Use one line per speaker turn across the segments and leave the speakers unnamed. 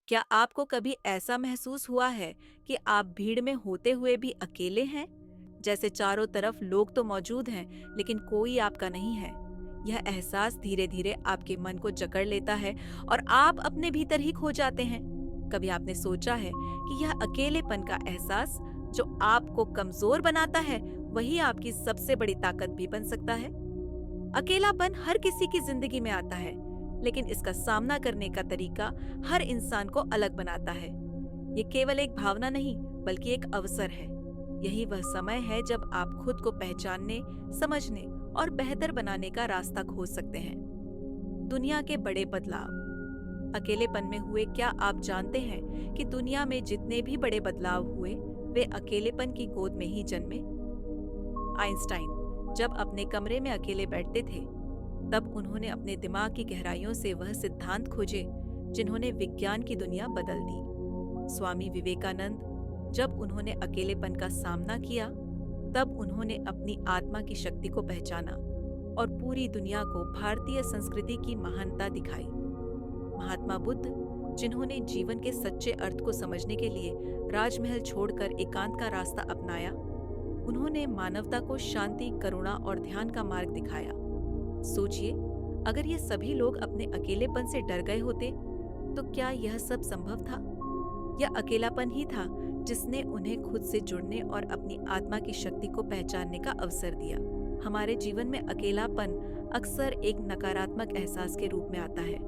क्या आपको कभी ऐसा महसूस हुआ है कि आप भीड़ में होते हुए भी अकेले हैं? जैसे चारों तरफ लोग तो मौजूद हैं, लेकिन कोई आपका नहीं है। यह एहसास धीरे-धीरे आपके मन को जकड़ लेता है और आप अपने भीतर ही खो जाते हैं। कभी आपने सोचा है कि यह अकेलेपन का एहसास जो आपको कमजोर बनाता है, वही आपकी सबसे बड़ी ताकत भी बन सकता है? अकेलापन हर किसी की जिंदगी में आता है, लेकिन इसका सामना करने का तरीका हर इंसान को अलग बनाता है। ये केवल एक भावना नहीं, बल्कि एक अवसर है। यही वह समय है जब आप खुद को पहचानने, समझने और बेहतर बनाने का रास्ता खोज सकते हैं। दुनिया के बड़े बदलाव। अकेलेपन में हुए। क्या आप जानते हैं कि दुनिया में जितने भी बड़े बदलाव हुए, वे अकेलेपन की गोद में ही जन्मे? आइंस्टाइन जब अपने कमरे में अकेले बैठते थे, तब उन्होंने अपने दिमाग की गहराइयों से वह सिद्धांत खोजे जिन्होंने विज्ञान की दुनिया बदल दी। स्वामी विवेकानंद जब उन्होंने अकेलेपन का सामना किया, तब उन्होंने अपनी आत्मा की शक्ति को पहचाना और पूरी दुनिया को भारतीय संस्कृति की महानता दिखाई। महात्मा बुद्ध जिन्होंने जीवन के सच्चे अर्थ को समझने के लिए राजमहल छोड़कर एकांत का रास्ता अपनाया, उन्होंने मानवता को शांति, करुणा और ध्यान का मार्ग दिखाया। सोचिए, अगर ये सभी लोग अपने अकेलेपन से डर गए होते, तो क्या यह सब संभव था? यह अकेलापन ही था जिसने उन्हें खुद से जुड़ने और अपनी आत्मा की शक्ति को पहचानने का अवसर दिया। हमारे जीवन में अकेलापन अक्सर एक नकारात्मक एहसास के रूप में आता है।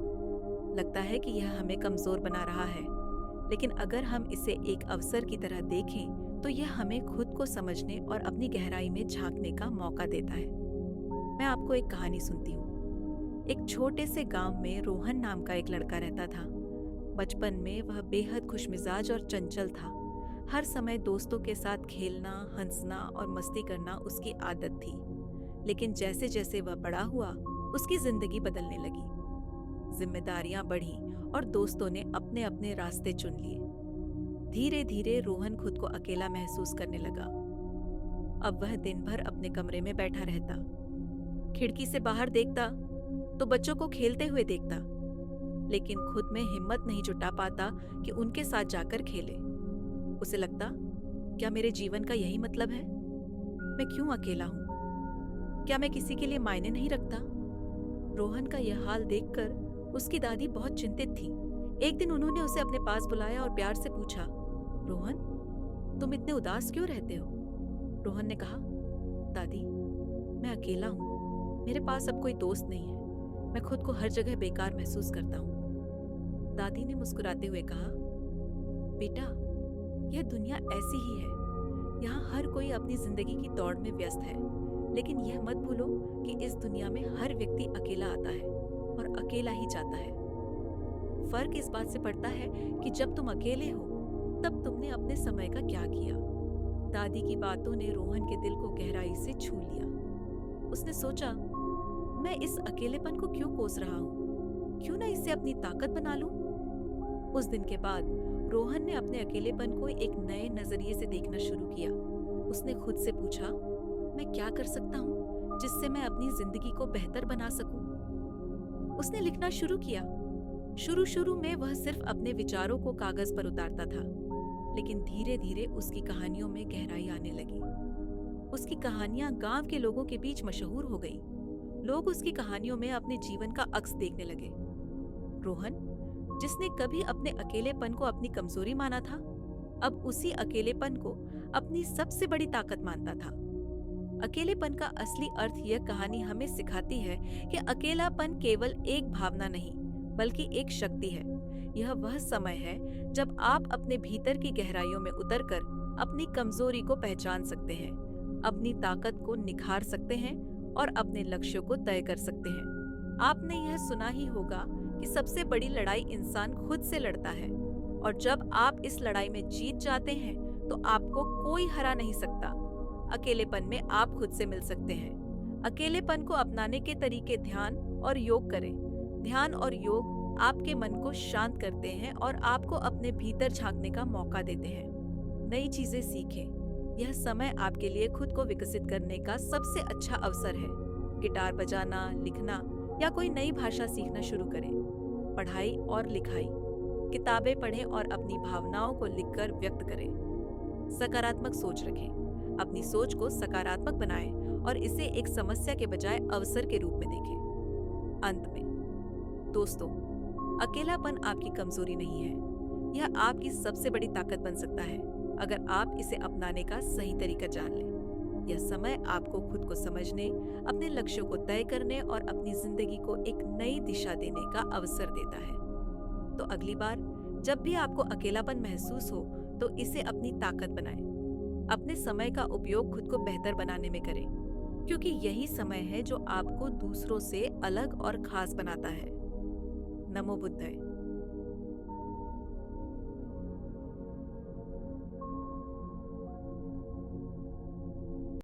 लगता है कि यह हमें कमजोर बना रहा है, लेकिन अगर हम इसे एक अवसर की तरह देखें, तो यह हमें खुद को समझने और अपनी गहराई में झांकने का मौका देता है। मैं आपको एक कहानी सुनती हूँ। एक छोटे से गांव में रोहन नाम का एक लड़का रहता था। बचपन में वह बेहद खुशमिजाज और चंचल था। हर समय दोस्तों के साथ खेलना, हंसना और मस्ती करना उसकी आदत थी। लेकिन जैसे जैसे वह बड़ा हुआ, उसकी जिंदगी बदलने लगी। जिम्मेदारियां बढ़ी और दोस्तों ने अपने अपने रास्ते चुन लिए। धीरे धीरे रोहन खुद को अकेला महसूस करने लगा। अब वह दिन भर अपने कमरे में बैठा रहता। खिड़की से बाहर देखता तो बच्चों को खेलते हुए देखता, लेकिन खुद में हिम्मत नहीं जुटा पाता कि उनके साथ जाकर खेले। उसे लगता, क्या मेरे जीवन का यही मतलब है? मैं क्यों अकेला हूं? क्या मैं किसी के लिए मायने नहीं रखता? रोहन का यह हाल देखकर उसकी दादी बहुत चिंतित थी। एक दिन उन्होंने उसे अपने पास बुलाया और प्यार से पूछा, रोहन, तुम इतने उदास क्यों रहते हो? रोहन ने कहा, दादी, मैं अकेला हूं। मेरे पास अब कोई दोस्त नहीं है। मैं खुद को हर जगह बेकार महसूस करता हूँ। दादी ने मुस्कुराते हुए कहा, बेटा, यह दुनिया ऐसी ही है। यहाँ हर कोई अपनी जिंदगी की दौड़ में व्यस्त है, लेकिन यह मत भूलो कि इस दुनिया में हर व्यक्ति अकेला आता है और अकेला ही जाता है। फर्क इस बात से पड़ता है कि जब तुम अकेले हो, तब तुमने अपने समय का क्या किया। दादी की बातों ने रोहन के दिल को गहराई से छू लिया। उसने सोचा, मैं इस अकेलेपन को क्यों कोस रहा हूँ? क्यों ना इसे अपनी ताकत बना लूं? उस दिन के बाद रोहन ने अपने अकेलेपन को एक नए नजरिए से देखना शुरू किया। उसने खुद से पूछा, मैं क्या कर सकता हूँ जिससे मैं अपनी जिंदगी को बेहतर बना सकूं? उसने लिखना शुरू किया। शुरू में वह सिर्फ अपने विचारों को कागज पर उतारता था, लेकिन धीरे धीरे उसकी कहानियों में गहराई आने लगी। उसकी कहानियां गांव के लोगों के बीच मशहूर हो गईं। लोग उसकी कहानियों में अपने जीवन का अक्स देखने लगे। रोहन, जिसने कभी अपने अकेलेपन को अपनी कमजोरी माना था, अब उसी अकेलेपन को अपनी सबसे बड़ी ताकत मानता था। अकेलेपन का असली अर्थ यह कहानी हमें सिखाती है कि अकेलापन केवल एक भावना नहीं, बल्कि एक शक्ति है। यह वह समय है जब आप अपने भीतर की गहराइयों में उतरकर अपनी कमजोरी को पहचान सकते हैं, अपनी ताकत को निखार सकते हैं और अपने लक्ष्यों को तय कर सकते हैं। आपने यह सुना ही होगा कि सबसे बड़ी लड़ाई इंसान खुद से लड़ता है, और जब आप इस लड़ाई में जीत जाते हैं, तो आपको कोई हरा नहीं सकता। अकेलेपन में आप खुद से मिल सकते हैं। अकेलेपन को अपनाने के तरीके ध्यान और योग करें। ध्यान और योग आपके मन को शांत करते हैं और आपको अपने भीतर झांकने का मौका देते हैं। नई चीजें सीखें। यह समय आपके लिए खुद को विकसित करने का सबसे अच्छा अवसर है। गिटार बजाना, लिखना या कोई नई भाषा सीखना शुरू करें। पढ़ाई और लिखाई, किताबें पढ़ें और अपनी भावनाओं को लिखकर व्यक्त करें। सकारात्मक सोच रखें। अपनी सोच को सकारात्मक बनाएं और इसे एक समस्या के बजाय अवसर के रूप में देखें। अंत में दोस्तों, अकेलापन आपकी कमजोरी नहीं है, यह आपकी सबसे बड़ी ताकत बन सकता है अगर आप इसे अपनाने का सही तरीका जान लें। यह समय आपको खुद को समझने, अपने लक्ष्यों को तय करने और अपनी जिंदगी को एक नई दिशा देने का अवसर देता है। तो अगली बार जब भी आपको अकेलापन महसूस हो तो इसे अपनी ताकत बनाएं। अपने समय का उपयोग खुद को बेहतर बनाने में करें, क्योंकि यही समय है जो आपको दूसरों से अलग और खास बनाता है। नमो बुद्धाय।